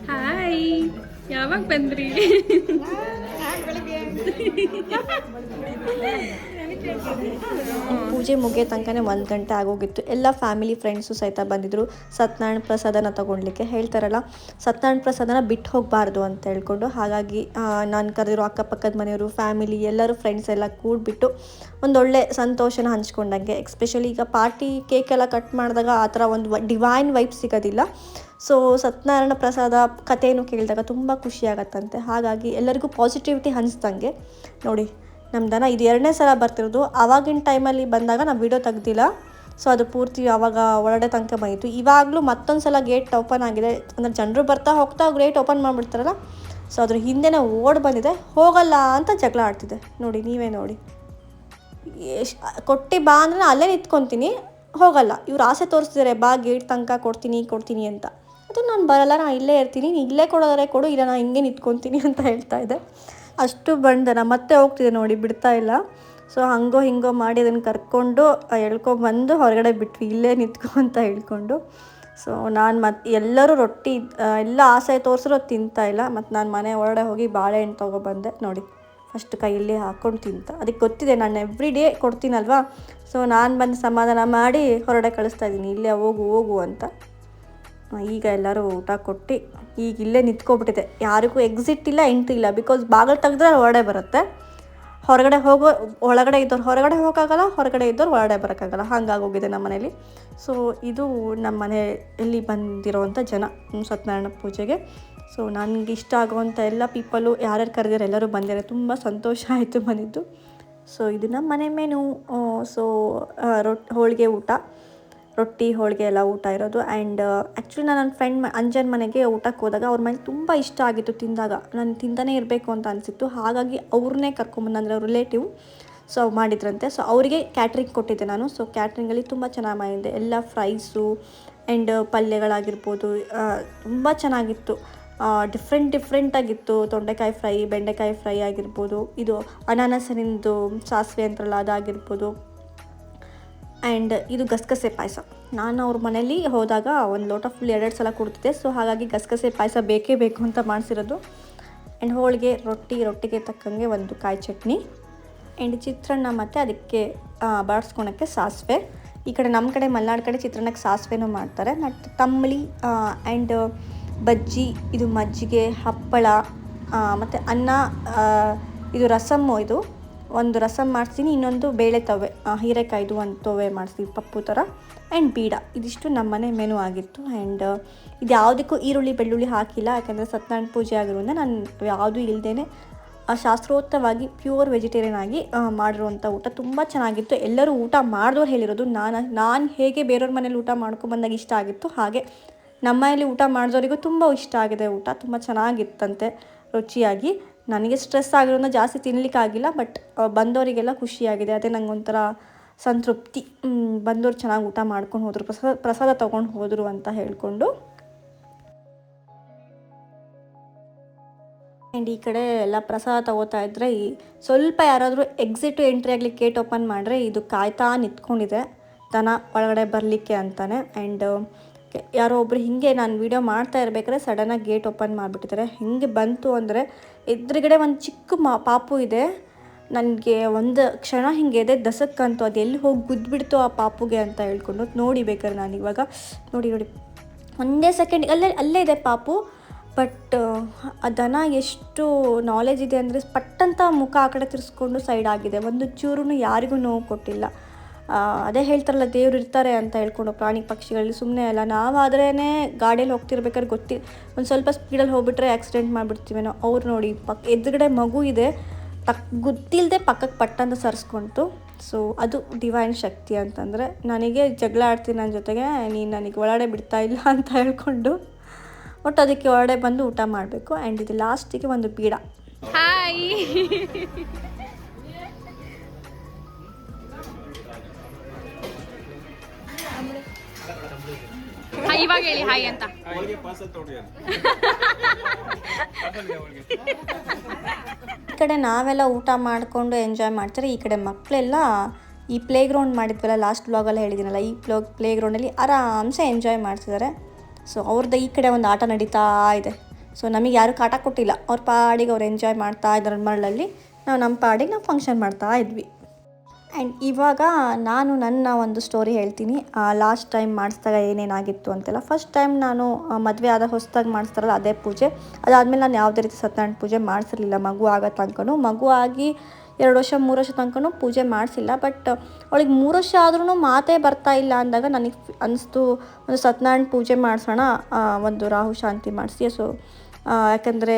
ಹಾಯ್, ಯಾವಾಗ ಬಂದ್ರಿ? ಪೂಜೆ ಮುಗಿಯೋ ತನಕನೇ 1 ಗಂಟೆ ಆಗೋಗಿತ್ತು. ಎಲ್ಲ ಫ್ಯಾಮಿಲಿ ಫ್ರೆಂಡ್ಸು ಸಹಿತ ಬಂದಿದ್ದರು ಸತ್ಯನಾರಾಯಣ ಪ್ರಸಾದನ ತೊಗೊಳ್ಲಿಕ್ಕೆ. ಹೇಳ್ತಾರಲ್ಲ, ಸತ್ಯನಾರಾಯಣ ಪ್ರಸಾದನ ಬಿಟ್ಟು ಹೋಗಬಾರ್ದು ಅಂತ ಹೇಳ್ಕೊಂಡು. ಹಾಗಾಗಿ ನಾನು ಕರೆದಿರೋ ಅಕ್ಕಪಕ್ಕದ ಮನೆಯವರು, ಫ್ಯಾಮಿಲಿ, ಎಲ್ಲರೂ ಫ್ರೆಂಡ್ಸ್ ಎಲ್ಲ ಕೂಡಿಬಿಟ್ಟು ಒಂದೊಳ್ಳೆ ಸಂತೋಷನ ಹಂಚ್ಕೊಂಡಂಗೆ. ಎಸ್ಪೆಷಲಿ ಈಗ ಪಾರ್ಟಿ ಕೇಕೆಲ್ಲ ಕಟ್ ಮಾಡಿದಾಗ ಆ ಥರ ಒಂದು ಡಿವೈನ್ ವೈಬ್ ಸಿಗೋದಿಲ್ಲ. ಸೊ ಸತ್ಯನಾರಾಯಣ ಪ್ರಸಾದ ಕಥೆಯನ್ನು ಕೇಳಿದಾಗ ತುಂಬ ಖುಷಿಯಾಗತ್ತಂತೆ. ಹಾಗಾಗಿ ಎಲ್ಲರಿಗೂ ಪಾಸಿಟಿವಿಟಿ ಹಂಚ್ದಂಗೆ. ನೋಡಿ ನಮ್ಮ ದನ ಇದು 2ನೇ ಸಲ ಬರ್ತಿರೋದು. ಆವಾಗಿನ ಟೈಮಲ್ಲಿ ಬಂದಾಗ ನಾವು ವಿಡಿಯೋ ತೆಗ್ದಿಲ್ಲ. ಸೊ ಅದು ಪೂರ್ತಿ ಆವಾಗ ಒಳಗಡೆ ತನಕ ಬಂದಿತ್ತು. ಇವಾಗಲೂ ಮತ್ತೊಂದು ಸಲ ಗೇಟ್ ಓಪನ್ ಆಗಿದೆ. ಅಂದರೆ ಜನರು ಬರ್ತಾ ಹೋಗ್ತಾ ಗೇಟ್ ಓಪನ್ ಮಾಡಿಬಿಡ್ತಾರಲ್ಲ, ಸೊ ಅದ್ರ ಹಿಂದೆನೇ ಓಡ್ ಬಂದಿದೆ. ಹೋಗಲ್ಲ ಅಂತ ಜಗಳ ಆಡ್ತಿದೆ. ನೋಡಿ, ನೀವೇ ನೋಡಿ, ಕೊಟ್ಟು ಬಾ ಅಂದರೆ ನಾನು ಅಲ್ಲೇ ನಿಂತ್ಕೊತೀನಿ, ಹೋಗಲ್ಲ. ಇವ್ರು ಆಸೆ ತೋರಿಸ್ತಿದ್ದಾರೆ, ಬಾ ಗೇಟ್ ತನಕ ಕೊಡ್ತೀನಿ ಅಂತ. ಅದು ನಾನು ಬರಲ್ಲ, ನಾನು ಇಲ್ಲೇ ಇರ್ತೀನಿ, ನೀನು ಇಲ್ಲೇ ಕೊಡೋದಾರೆ ಕೊಡು, ಇಲ್ಲ ನಾನು ಹಿಂಗೆ ನಿಂತ್ಕೊತೀನಿ ಅಂತ ಹೇಳ್ತಾ ಇದ್ದೆ. ಅಷ್ಟು ಬಂದನ ಮತ್ತೆ ಹೋಗ್ತಿದೆ ನೋಡಿ, ಬಿಡ್ತಾ ಇಲ್ಲ. ಸೊ ಹಂಗೋ ಹಿಂಗೋ ಮಾಡಿ ಅದನ್ನು ಕರ್ಕೊಂಡು ಎಳ್ಕೊಬಂದು ಹೊರಗಡೆ ಬಿಟ್ವಿ, ಇಲ್ಲೇ ನಿಂತ್ಕೊ ಅಂತ ಹೇಳ್ಕೊಂಡು. ಸೊ ನಾನು ಮತ್ತು ಎಲ್ಲರೂ ರೊಟ್ಟಿ ಎಲ್ಲ ಆಸೆ ತೋರಿಸ್ರು ತಿಂತಾ ಇಲ್ಲ. ಮತ್ತು ನಾನು ಮನೆ ಒಳಗಡೆ ಹೋಗಿ ಬಾಳೆಹಣ್ಣು ತೊಗೊಬಂದೆ ನೋಡಿ, ಫಸ್ಟ್ ಕೈಯಲ್ಲಿ ಹಾಕ್ಕೊಂಡು ತಿಂತ. ಅದಕ್ಕೆ ಗೊತ್ತಿದೆ ನಾನು ಎವ್ರಿ ಡೇ ಕೊಡ್ತೀನಲ್ವಾ, ಸೊ ನಾನು ಬಂದು ಸಮಾಧಾನ ಮಾಡಿ ಹೊರಗಡೆ ಕಳಿಸ್ತಾ ಇದ್ದೀನಿ, ಇಲ್ಲೇ ಹೋಗು ಅಂತ. ಈಗ ಎಲ್ಲರೂ ಊಟ ಕೊಟ್ಟು ಈಗ ಇಲ್ಲೇ ನಿಂತ್ಕೊಬಿಟ್ಟಿದೆ, ಯಾರಿಗೂ ಎಕ್ಸಿಟ್ ಇಲ್ಲ, ಎಂಟ್ರಿ ಇಲ್ಲ. ಬಿಕಾಸ್ ಬಾಗಿಲು ತೆಗೆದ್ರೆ ಹೊರಗಡೆ ಬರುತ್ತೆ, ಒಳಗಡೆ ಇದ್ದವ್ರು ಹೊರಗಡೆ ಹೋಗೋಕ್ಕಾಗಲ್ಲ, ಹೊರಗಡೆ ಇದ್ದವ್ರು ಒಳಗಡೆ ಬರೋಕ್ಕಾಗಲ್ಲ, ಹಾಗಾಗೋಗಿದೆ ನಮ್ಮ ಮನೇಲಿ. ಸೊ ಇದು ನಮ್ಮ ಮನೆಯಲ್ಲಿ ಬಂದಿರೋವಂಥ ಜನ ಸತ್ಯನಾರಾಯಣ ಪೂಜೆಗೆ. ಸೊ ನನಗೆ ಇಷ್ಟ ಆಗುವಂಥ ಎಲ್ಲ ಪೀಪಲು ಯಾರ್ಯಾರು ಕರೆದಿರೋ ಎಲ್ಲರೂ ಬಂದಿದ್ದಾರೆ, ತುಂಬ ಸಂತೋಷ ಆಯಿತು ಬಂದಿದ್ದು. ಸೊ ಇದು ನಮ್ಮ ಮನೆ ಮೆನು. ಸೊ ಹೋಳಿಗೆ ಊಟ, ರೊಟ್ಟಿ ಹೋಳಿಗೆ ಎಲ್ಲ ಊಟ ಇರೋದು. ಆ್ಯಂಡ್ ಆ್ಯಕ್ಚುಲಿ ನಾನು ನನ್ನ ಫ್ರೆಂಡ್ ಅಂಜನ್ ಮನೆಗೆ ಊಟಕ್ಕೆ ಹೋದಾಗ ಅವ್ರ ಮನೆಗೆ ತುಂಬ ಇಷ್ಟ ಆಗಿತ್ತು, ತಿಂದಾಗ ನಾನು ತಿಂತಾನೇ ಇರಬೇಕು ಅಂತ ಅನಿಸಿತ್ತು. ಹಾಗಾಗಿ ಅವ್ರನ್ನೇ ಕರ್ಕೊಂಬಂದು, ಅಂದರೆ ಅವ್ರ ರಿಲೇಟಿವ್, ಸೊ ಮಾಡಿದ್ರಂತೆ. ಸೊ ಅವರಿಗೆ ಕ್ಯಾಟ್ರಿಂಗ್ ಕೊಟ್ಟಿದ್ದೆ ನಾನು. ಸೊ ಕ್ಯಾಟ್ರಿಂಗಲ್ಲಿ ತುಂಬ ಚೆನ್ನಾಗಿ ಮಾಡಿದ್ದೆ, ಎಲ್ಲ ಫ್ರೈಸು ಆ್ಯಂಡ್ ಪಲ್ಯಗಳಾಗಿರ್ಬೋದು, ತುಂಬ ಚೆನ್ನಾಗಿತ್ತು. ಡಿಫ್ರೆಂಟಾಗಿತ್ತು. ತೊಂಡೆಕಾಯಿ ಫ್ರೈ, ಬೆಂಡೆಕಾಯಿ ಫ್ರೈ ಆಗಿರ್ಬೋದು, ಇದು ಅನಾನಸನಿಂದು ಸಾಸಿವೆ ಅಂತಾರಲ್ಲ ಅದಾಗಿರ್ಬೋದು. ಆ್ಯಂಡ್ ಇದು ಗಸಗಸೆ ಪಾಯಸ. ನಾನು ಅವ್ರ ಮನೇಲಿ ಹೋದಾಗ ಒಂದು ಲೋಟ ಫುಲ್ 2 ಸಲ ಕುಡ್ತಿದ್ದೆ. ಸೊ ಹಾಗಾಗಿ ಗಸಗಸೆ ಪಾಯಸ ಬೇಕೇ ಬೇಕು ಅಂತ ಮಾಡಿಸಿರೋದು. ಆ್ಯಂಡ್ ಹೋಳಿಗೆ, ರೊಟ್ಟಿಗೆ ತಕ್ಕಂಗೆ ಒಂದು ಕಾಯಿ ಚಟ್ನಿ, ಆ್ಯಂಡ್ ಚಿತ್ರಾನ್ನ, ಮತ್ತು ಅದಕ್ಕೆ ಬಾಡಿಸ್ಕೊಳಕ್ಕೆ ಸಾಸಿವೆ. ಈ ಕಡೆ ನಮ್ಮ ಕಡೆ ಮಲೆನಾಡು ಕಡೆ ಚಿತ್ರಾನ್ನಕ್ಕೆ ಸಾಸಿವೆನೂ ಮಾಡ್ತಾರೆ. ಮತ್ತು ತಂಬಳಿ ಆ್ಯಂಡ್ ಬಜ್ಜಿ, ಇದು ಮಜ್ಜಿಗೆ, ಹಪ್ಪಳ, ಮತ್ತು ಅನ್ನ, ಇದು ರಸಮ್ಮು, ಇದು ಒಂದು ರಸಮ್ ಮಾಡಿಸ್ತೀನಿ, ಇನ್ನೊಂದು ಬೇಳೆ ತವೆ, ಹೀರೆಕಾಯ್ದು ಒಂದು ತವೆ ಮಾಡಿಸ್ತೀವಿ ಪಪ್ಪು ಥರ, ಆ್ಯಂಡ್ ಬೀಡ. ಇದಿಷ್ಟು ನಮ್ಮ ಮನೆ ಮೆನು ಆಗಿತ್ತು. ಆ್ಯಂಡ್ ಇದು ಯಾವುದಕ್ಕೂ ಈರುಳ್ಳಿ ಬೆಳ್ಳುಳ್ಳಿ ಹಾಕಿಲ್ಲ, ಯಾಕೆಂದರೆ ಸತ್ಯನಾರಾಯಣ ಪೂಜೆ ಆಗಿರೋದ್ರಿಂದ ನಾನು ಯಾವುದೂ ಇಲ್ಲದೇ ಶಾಸ್ತ್ರೋಕ್ತವಾಗಿ ಪ್ಯೂರ್ ವೆಜಿಟೇರಿಯನ್ ಆಗಿ ಮಾಡಿರುವಂಥ ಊಟ ತುಂಬ ಚೆನ್ನಾಗಿತ್ತು. ಎಲ್ಲರೂ ಊಟ ಮಾಡಿದವ್ರು ಹೇಳಿರೋದು, ನಾನು ಹೇಗೆ ಬೇರೆಯವ್ರ ಮನೇಲಿ ಊಟ ಮಾಡ್ಕೊಂಬಂದಾಗ ಇಷ್ಟ ಆಗಿತ್ತು, ಹಾಗೆ ನಮ್ಮ ಮನೇಲಿ ಊಟ ಮಾಡಿದವರಿಗೂ ತುಂಬ ಇಷ್ಟ ಆಗಿದೆ. ಊಟ ತುಂಬ ಚೆನ್ನಾಗಿತ್ತಂತೆ, ರುಚಿಯಾಗಿ. ನನಗೆ ಸ್ಟ್ರೆಸ್ ಆಗಿರೋದನ್ನ ಜಾಸ್ತಿ ತಿನ್ನಲಿಕ್ಕಾಗಿಲ್ಲ, ಬಟ್ ಬಂದವರಿಗೆಲ್ಲ ಖುಷಿಯಾಗಿದೆ. ಅದೇ ನಂಗೆ ಒಂಥರ ಸಂತೃಪ್ತಿ, ಬಂದವರು ಚೆನ್ನಾಗಿ ಊಟ ಮಾಡ್ಕೊಂಡು ಹೋದರು, ಪ್ರಸಾದ ತೊಗೊಂಡು ಹೋದರು ಅಂತ ಹೇಳಿಕೊಂಡು. ಆ್ಯಂಡ್ ಈ ಕಡೆ ಎಲ್ಲ ಪ್ರಸಾದ ತೊಗೋತಾ ಇದ್ದರೆ, ಸ್ವಲ್ಪ ಯಾರಾದರೂ ಎಕ್ಸಿಟು ಎಂಟ್ರಿ ಆಗಲಿಕ್ಕೆ ಗೇಟ್ ಓಪನ್ ಮಾಡಿದ್ರೆ ಇದು ಕಾಯ್ತಾ ನಿಂತ್ಕೊಂಡಿದೆ, ದನ ಒಳಗಡೆ ಬರಲಿಕ್ಕೆ ಅಂತಾನೆ. ಆ್ಯಂಡ್ ಯಾರೋ ಒಬ್ರು ಹಿಂಗೆ ನಾನು ವೀಡಿಯೋ ಮಾಡ್ತಾ ಇರಬೇಕಾದ್ರೆ ಸಡನ್ನಾಗಿ ಗೇಟ್ ಓಪನ್ ಮಾಡಿಬಿಟ್ಟಿದ್ದಾರೆ. ಹಿಂಗೆ ಬಂತು ಅಂದರೆ ಎದುರುಗಡೆ ಒಂದು ಚಿಕ್ಕ ಪಾಪು ಇದೆ. ನನಗೆ ಒಂದು ಕ್ಷಣ ಹಿಂಗೆ ಇದೆ ದಸಕ್ಕಂತು, ಅದು ಎಲ್ಲಿ ಹೋಗಿ ಗುದ್ದುಬಿಡ್ತು ಆ ಪಾಪುಗೆ ಅಂತ ಹೇಳ್ಕೊಂಡು. ನೋಡಿ ಬೇಕಾದ್ರೆ ನಾನು ಇವಾಗ ನೋಡಿ ಒಂದೇ ಸೆಕೆಂಡ್ ಅಲ್ಲೇ ಇದೆ ಪಾಪು. ಬಟ್ ಆ ದನ ಎಷ್ಟು ನಾಲೆಜ್ ಇದೆ ಅಂದರೆ ಪಟ್ಟಂತ ಮುಖ ಆ ಕಡೆ ತಿರ್ಸ್ಕೊಂಡು ಸೈಡ್ ಆಗಿದೆ, ಒಂದು ಚೂರು ಯಾರಿಗೂ ನೋವು ಕೊಟ್ಟಿಲ್ಲ. ಅದೇ ಹೇಳ್ತಾರಲ್ಲ, ದೇವ್ರು ಇರ್ತಾರೆ ಅಂತ ಹೇಳ್ಕೊಂಡು ಪ್ರಾಣಿ ಪಕ್ಷಿಗಳಲ್ಲಿ. ಸುಮ್ಮನೆ ಅಲ್ಲ, ನಾವಾದ್ರೇ ಗಾಡಿಯಲ್ಲಿ ಹೋಗ್ತಿರ್ಬೇಕಾದ್ರೆ ಒಂದು ಸ್ವಲ್ಪ ಸ್ಪೀಡಲ್ಲಿ ಹೋಗ್ಬಿಟ್ರೆ ಆಕ್ಸಿಡೆಂಟ್ ಮಾಡಿಬಿಡ್ತೀವೇನೋ. ಅವ್ರು ನೋಡಿ ಎದುರುಗಡೆ ಮಗು ಇದೆ, ಗೊತ್ತಿಲ್ಲದೆ ಪಕ್ಕಕ್ಕೆ ಪಟ್ಟಂತ ಸರಿಸ್ಕೊಂತು. ಸೊ ಅದು ಡಿವೈನ್ ಶಕ್ತಿ ಅಂತಂದರೆ. ನನಗೆ ಜಗಳ ಆಡ್ತೀನಿ ನನ್ನ ಜೊತೆಗೆ, ನೀನು ನನಗೆ ಒಳಗಡೆ ಬಿಡ್ತಾ ಇಲ್ಲ ಅಂತ ಹೇಳ್ಕೊಂಡು. ಒಟ್ಟು ಅದಕ್ಕೆ ಹೊರಗಡೆ ಬಂದು ಊಟ ಮಾಡಬೇಕು. ಆ್ಯಂಡ್ ಇದು ಲಾಸ್ಟಿಗೆ ಒಂದು ಬೀಡ. ಹಾಯ್, ಇವಾಗ ಹೇಳಿ ಹಾಯ್ ಅಂತ. ಈ ಕಡೆ ನಾವೆಲ್ಲ ಊಟ ಮಾಡಿಕೊಂಡು ಎಂಜಾಯ್ ಮಾಡ್ತಾರೆ, ಈ ಕಡೆ ಮಕ್ಕಳೆಲ್ಲ ಈ ಪ್ಲೇ ಗ್ರೌಂಡ್ ಮಾಡಿದ್ವಲ್ಲ, ಲಾಸ್ಟ್ ಬ್ಲಾಗಲ್ಲಿ ಹೇಳಿದ್ದೀನಲ್ಲ, ಈ ಪ್ಲೇ ಗ್ರೌಂಡಲ್ಲಿ ಆರಾಮ್ಸೆ ಎಂಜಾಯ್ ಮಾಡ್ತಿದ್ದಾರೆ. ಸೊ ಅವ್ರದ್ದು ಈ ಕಡೆ ಒಂದು ಆಟ ನಡೀತಾ ಇದೆ. ಸೊ ನಮಗೆ ಯಾರು ಕಾಟ ಕೊಟ್ಟಿಲ್ಲ, ಅವ್ರ ಪಾಡಿಗೆ ಅವ್ರು ಎಂಜಾಯ್ ಮಾಡ್ತಾ ಇದ್ದಾರೆ ಮರಳಲ್ಲಿ, ನಾವು ನಮ್ಮ ಪಾಡಿಗೆ ನಾವು ಫಂಕ್ಷನ್ ಮಾಡ್ತಾ ಇದ್ವಿ. ಆ್ಯಂಡ್ ಇವಾಗ ನಾನು ನನ್ನ ಒಂದು ಸ್ಟೋರಿ ಹೇಳ್ತೀನಿ. ಲಾಸ್ಟ್ ಟೈಮ್ ಮಾಡಿಸಿದಾಗ ಏನೇನಾಗಿತ್ತು ಅಂತೆಲ್ಲ. ಫಸ್ಟ್ ಟೈಮ್ ನಾನು ಮದುವೆ ಆದ ಹೊಸದಾಗಿ ಮಾಡಿಸ್ತಾರಲ್ಲ ಅದೇ ಪೂಜೆ. ಅದಾದಮೇಲೆ ನಾನು ಯಾವುದೇ ರೀತಿ ಸತ್ಯನಾರಾಯಣ ಪೂಜೆ ಮಾಡಿಸಿರಲಿಲ್ಲ. ಮಗು ಆಗೋ ತನಕನೂ, ಮಗು ಆಗಿ 2 ವರ್ಷ 3 ವರ್ಷ ತನಕನೂ ಪೂಜೆ ಮಾಡಿಸಿಲ್ಲ. ಬಟ್ ಅವಳಿಗೆ 3 ವರ್ಷ ಆದ್ರೂ ಮಾತೇ ಬರ್ತಾ ಇಲ್ಲ ಅಂದಾಗ ನನಗೆ ಅನಿಸ್ತು, ಒಂದು ಸತ್ಯನಾರಾಯಣ ಪೂಜೆ ಮಾಡಿಸೋಣ, ಒಂದು ರಾಹು ಶಾಂತಿ ಮಾಡಿಸಿ. ಸೊ ಯಾಕಂದರೆ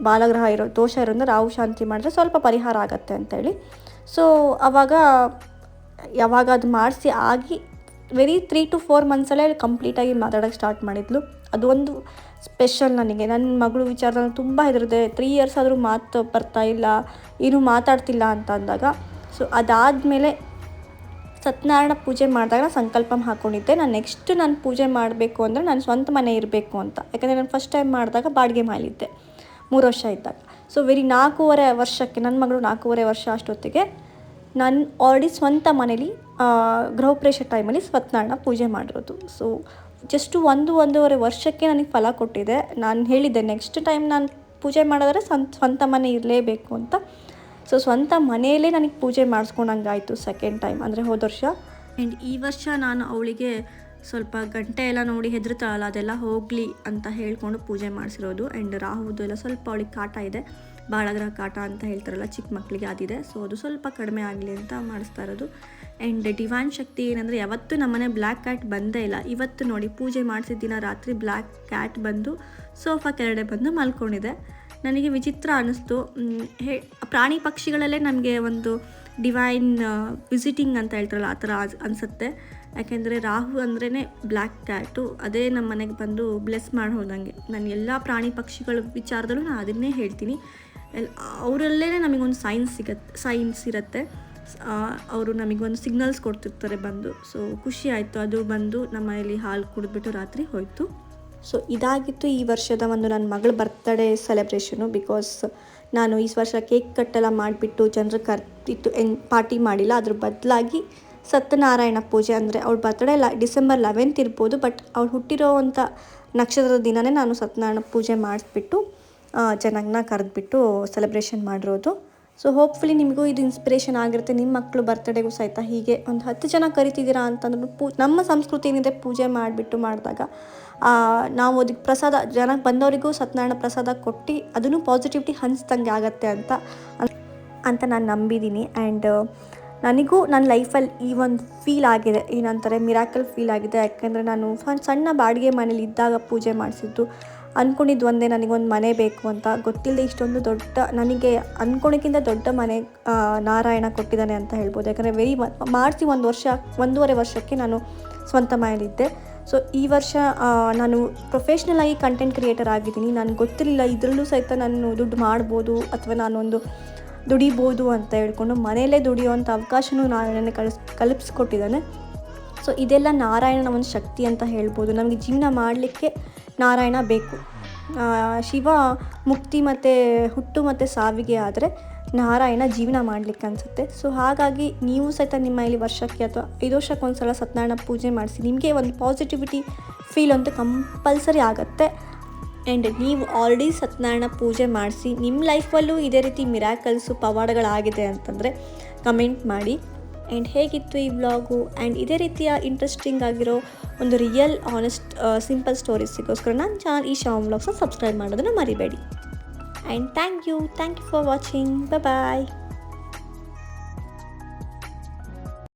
ಬಾಲಗ್ರಹ ದೋಷ ಇರೋದ್ರಿಂದ ರಾಹು ಶಾಂತಿ ಮಾಡಿದ್ರೆ ಸ್ವಲ್ಪ ಪರಿಹಾರ ಆಗುತ್ತೆ ಅಂತೇಳಿ. ಸೊ ಯಾವಾಗ ಅದು ಮಾಡಿಸಿ ಆಗಿ ವೆರಿ 3 to 4 ಮಂತ್ಸಲ್ಲೇ ಕಂಪ್ಲೀಟಾಗಿ ಮಾತಾಡೋಕ್ಕೆ ಸ್ಟಾರ್ಟ್ ಮಾಡಿದ್ಲು. ಅದು ಒಂದು ಸ್ಪೆಷಲ್ ನನಗೆ. ನನ್ನ ಮಗಳು ವಿಚಾರದಲ್ಲಿ ತುಂಬ ಹೆದರಿದೆ. 3 ಇಯರ್ಸ್ ಆದರೂ ಮಾತು ಬರ್ತಾ ಇಲ್ಲ, ಏನೂ ಮಾತಾಡ್ತಿಲ್ಲ ಅಂತ ಅಂದಾಗ ಸೊ ಅದಾದಮೇಲೆ ಸತ್ಯನಾರಾಯಣ ಪೂಜೆ ಮಾಡಿದಾಗ ಸಂಕಲ್ಪ ಹಾಕ್ಕೊಂಡಿದ್ದೆ, ನಾನು ಪೂಜೆ ಮಾಡಬೇಕು ಅಂದರೆ ನನ್ನ ಸ್ವಂತ ಮನೆ ಇರಬೇಕು ಅಂತ. ಯಾಕಂದರೆ ನಾನು ಫಸ್ಟ್ ಟೈಮ್ ಮಾಡಿದಾಗ ಬಾಡಿಗೆ ಮನೆಯಲ್ಲಿದ್ದೆ 3 ವರ್ಷ ಇದ್ದಾಗ. ಸೊ ವೆರಿ 4.5 ವರ್ಷಕ್ಕೆ, ನನ್ನ ಮಗಳು 4.5 ವರ್ಷ ಅಷ್ಟೊತ್ತಿಗೆ ನಾನು ಆಲ್ರೆಡಿ ಸ್ವಂತ ಮನೇಲಿ ಗೃಹಪ್ರವೇಶ ಟೈಮಲ್ಲಿ ಸತ್ಯನಾರಾಯಣ ಪೂಜೆ ಮಾಡಿರೋದು. ಸೊ ಜಸ್ಟು 1.5 ವರ್ಷಕ್ಕೆ ನನಗೆ ಫಲ ಕೊಟ್ಟಿದೆ. ನಾನು ಹೇಳಿದ್ದೆ ನೆಕ್ಸ್ಟ್ ಟೈಮ್ ನಾನು ಪೂಜೆ ಮಾಡಿದ್ರೆ ಸ್ವಂತ ಮನೆ ಇರಲೇಬೇಕು ಅಂತ. ಸೊ ಸ್ವಂತ ಮನೆಯಲ್ಲೇ ನನಗೆ ಪೂಜೆ ಮಾಡಿಸ್ಕೊಂಡಂಗಾಯಿತು ಸೆಕೆಂಡ್ ಟೈಮ್, ಅಂದರೆ ಹೋದ ವರ್ಷ. ಆ್ಯಂಡ್ ಈ ವರ್ಷ ನಾನು ಅವಳಿಗೆ ಸ್ವಲ್ಪ ಗಂಟೆ ಎಲ್ಲ ನೋಡಿ ಹೆದರ್ತಾಳಲ್ಲ, ಅದೆಲ್ಲ ಹೋಗಲಿ ಅಂತ ಹೇಳ್ಕೊಂಡು ಪೂಜೆ ಮಾಡಿಸಿರೋದು. ಆ್ಯಂಡ್ ರಾಹುದು ಎಲ್ಲ ಸ್ವಲ್ಪ ಅವಳಿಗೆ ಕಾಟ ಇದೆ, ಬಾಳಗ್ರಹ ಕಾಟ ಅಂತ ಹೇಳ್ತಾರಲ್ಲ ಚಿಕ್ಕ ಮಕ್ಕಳಿಗೆ, ಅದಿದೆ. ಸೊ ಅದು ಸ್ವಲ್ಪ ಕಡಿಮೆ ಆಗಲಿ ಅಂತ ಮಾಡಿಸ್ತಾ ಇರೋದು. ಆ್ಯಂಡ್ ಡಿವೈನ್ ಶಕ್ತಿ ಏನಂದರೆ ಯಾವತ್ತೂ ನಮ್ಮನೆ ಬ್ಲ್ಯಾಕ್ ಕ್ಯಾಟ್ ಬಂದೇ ಇಲ್ಲ. ಇವತ್ತು ನೋಡಿ ಪೂಜೆ ಮಾಡಿಸಿದ ದಿನ ರಾತ್ರಿ ಬ್ಲ್ಯಾಕ್ ಕ್ಯಾಟ್ ಬಂದು ಸೋಫಾ ಕೆಳಗಡೆ ಬಂದು ಮಲ್ಕೊಂಡಿದೆ. ನನಗೆ ವಿಚಿತ್ರ ಅನ್ನಿಸ್ತು. ಪ್ರಾಣಿ ಪಕ್ಷಿಗಳಲ್ಲೇ ನಮಗೆ ಒಂದು ಡಿವೈನ್ ವಿಸಿಟಿಂಗ್ ಅಂತ ಹೇಳ್ತಾರಲ್ಲ, ಆ ಥರ ಅನಿಸುತ್ತೆ. ಯಾಕೆಂದರೆ ರಾಹು ಅಂದ್ರೇ ಬ್ಲ್ಯಾಕ್ ಕ್ಯಾಟು, ಅದೇ ನಮ್ಮ ಮನೆಗೆ ಬಂದು ಬ್ಲೆಸ್ ಮಾಡಿ ಹೋದಂಗೆ. ನಾನು ಎಲ್ಲ ಪ್ರಾಣಿ ಪಕ್ಷಿಗಳ ವಿಚಾರದಲ್ಲೂ ನಾನು ಅದನ್ನೇ ಹೇಳ್ತೀನಿ. ಅವರಲ್ಲೇ ನಮಗೊಂದು ಸೈನ್ಸ್ ಇರುತ್ತೆ. ಅವರು ನಮಗೊಂದು ಸಿಗ್ನಲ್ಸ್ ಕೊಡ್ತಿರ್ತಾರೆ ಬಂದು. ಸೊ ಖುಷಿ ಆಯಿತು, ಅದು ಬಂದು ನಮ್ಮ ಮನೇಲಿ ಹಾಲು ಕುಡಿದ್ಬಿಟ್ಟು ರಾತ್ರಿ ಹೋಯಿತು. ಸೊ ಇದಾಗಿತ್ತು ಈ ವರ್ಷದ ಒಂದು ನನ್ನ ಮಗಳ ಬರ್ತ್ಡೇ ಸೆಲೆಬ್ರೇಷನು. ಬಿಕಾಸ್ ನಾನು ಈ ವರ್ಷ ಕೇಕ್ ಕಟ್ಟೆಲ್ಲ ಮಾಡಿಬಿಟ್ಟು ಜನರು ಕರೆದಿತ್ತು ಪಾರ್ಟಿ ಮಾಡಿಲ್ಲ. ಅದ್ರ ಬದಲಾಗಿ ಸತ್ಯನಾರಾಯಣ ಪೂಜೆ, ಅಂದರೆ ಅವಳ ಬರ್ತ್ಡೇ ಡಿಸೆಂಬರ್ 11 ಇರ್ಬೋದು, ಬಟ್ ಅವಳು ಹುಟ್ಟಿರೋವಂಥ ನಕ್ಷತ್ರದ ದಿನವೇ ನಾನು ಸತ್ಯನಾರಾಯಣ ಪೂಜೆ ಮಾಡಿಸ್ಬಿಟ್ಟು ಜನಗಳನ್ನ ಕರೆದ್ಬಿಟ್ಟು ಸೆಲೆಬ್ರೇಷನ್ ಮಾಡಿರೋದು. ಸೊ ಹೋಪ್ಫುಲಿ ನಿಮಗೂ ಇದು ಇನ್ಸ್ಪಿರೇಷನ್ ಆಗಿರುತ್ತೆ. ನಿಮ್ಮ ಮಕ್ಕಳು ಬರ್ತ್ಡೇಗೂ ಸಹಿತ ಹೀಗೆ ಒಂದು 10 ಜನ ಕರಿತಿದ್ದೀರಾ ಅಂತಂದ್ರೂ ನಮ್ಮ ಸಂಸ್ಕೃತಿ ಏನಿದೆ ಪೂಜೆ ಮಾಡಿದಾಗ ನಾವು ಅದಕ್ಕೆ ಪ್ರಸಾದ ಜನಕ್ಕೆ ಬಂದವರಿಗೂ ಸತ್ಯನಾರಾಯಣ ಪ್ರಸಾದ ಕೊಟ್ಟು ಅದನ್ನು ಪಾಸಿಟಿವಿಟಿ ಹಂಚ್ದಂಗೆ ಆಗತ್ತೆ ಅಂತ ನಾನು ನಂಬಿದ್ದೀನಿ. ಆ್ಯಂಡ್ ನನಗೂ ನನ್ನ ಲೈಫಲ್ಲಿ ಈ ಒಂದು ಫೀಲ್ ಆಗಿದೆ, ಏನಂತಾರೆ ಮಿರಾಕಲ್ ಫೀಲ್ ಆಗಿದೆ. ಯಾಕೆಂದರೆ ನಾನು ಸಣ್ಣ ಬಾಡಿಗೆ ಮನೇಲಿ ಇದ್ದಾಗ ಪೂಜೆ ಮಾಡಿಸಿದ್ದು. ಅಂದ್ಕೊಂಡಿದ್ದು ಒಂದೇ, ನನಗೊಂದು ಮನೆ ಬೇಕು ಅಂತ. ಗೊತ್ತಿಲ್ಲದೆ ಇಷ್ಟೊಂದು ದೊಡ್ಡ, ನನಗೆ ಅಂದ್ಕೊಂಡಿಕ್ಕಿಂತ ದೊಡ್ಡ ಮನೆ ನಾರಾಯಣ ಕೊಟ್ಟಿದ್ದಾನೆ ಅಂತ ಹೇಳ್ಬೋದು. ಯಾಕಂದರೆ ಮಾಡಿಸಿ 1.5 ವರ್ಷಕ್ಕೆ ನಾನು ಸ್ವಂತ ಮನೆಯಲ್ಲಿದ್ದೆ. ಸೊ ಈ ವರ್ಷ ನಾನು ಪ್ರೊಫೆಷ್ನಲ್ ಆಗಿ ಕಂಟೆಂಟ್ ಕ್ರಿಯೇಟರ್ ಆಗಿದ್ದೀನಿ. ನನಗೆ ಗೊತ್ತಿರಲಿಲ್ಲ ಇದರಲ್ಲೂ ಸಹಿತ ನಾನು ದುಡ್ಡು ಮಾಡ್ಬೋದು ಅಥವಾ ನಾನೊಂದು ದುಡಿಬೋದು ಅಂತ ಹೇಳ್ಕೊಂಡು ಮನೆಯಲ್ಲೇ ದುಡಿಯೋವಂಥ ಅವಕಾಶನೂ ನಾರಾಯಣನೇ ಕಲ್ಪಿಸ್ಕೊಟ್ಟಿದ್ದಾನೆ. ಸೊ ಇದೆಲ್ಲ ನಾರಾಯಣನ ಒಂದು ಶಕ್ತಿ ಅಂತ ಹೇಳ್ಬೋದು. ನಮಗೆ ಜೀವನ ಮಾಡಲಿಕ್ಕೆ ನಾರಾಯಣ ಬೇಕು. ಶಿವ ಮುಕ್ತಿ ಮತ್ತು ಹುಟ್ಟು ಮತ್ತು ಸಾವಿಗೆ ಆದರೆ ನಾರಾಯಣ ಜೀವನ ಮಾಡಲಿಕ್ಕೆ ಅನಿಸುತ್ತೆ. ಸೊ ಹಾಗಾಗಿ ನೀವು ಸಹಿತ ನಿಮ್ಮ ಇಲ್ಲಿ ವರ್ಷಕ್ಕೆ ಅಥವಾ 5 ವರ್ಷಕ್ಕೊಂದ್ಸಲ ಸತ್ಯನಾರಾಯಣ ಪೂಜೆ ಮಾಡಿಸಿ. ನಿಮಗೆ ಒಂದು ಪಾಸಿಟಿವಿಟಿ ಫೀಲ್ ಅಂತೂ ಕಂಪಲ್ಸರಿ ಆಗುತ್ತೆ. ಆ್ಯಂಡ್ ನೀವು ಆಲ್ರೆಡಿ ಸತ್ಯನಾರಾಯಣ ಪೂಜೆ ಮಾಡಿಸಿ ನಿಮ್ಮ ಲೈಫಲ್ಲೂ ಇದೇ ರೀತಿ ಮಿರಾಕಲ್ಸು ಪವಾಡಗಳಾಗಿದೆ ಅಂತಂದರೆ ಕಮೆಂಟ್ ಮಾಡಿ. ಆ್ಯಂಡ್ ಹೇಗಿತ್ತು ಈ ವ್ಲಾಗು, ಆ್ಯಂಡ್ ಇದೇ ರೀತಿಯ ಇಂಟ್ರೆಸ್ಟಿಂಗ್ ಆಗಿರೋ ಒಂದು ರಿಯಲ್ ಆನೆಸ್ಟ್ ಸಿಂಪಲ್ ಸ್ಟೋರೀಸಿಗೋಸ್ಕರ ನನ್ನ ಚಾನಲ್ ಈಶಾ ಹೋಮ್ ವ್ಲಾಗ್ಸ್ನ ಸಬ್ಸ್ಕ್ರೈಬ್ ಮಾಡೋದನ್ನು ಮರಿಬೇಡಿ. And thank you for watching. Bye.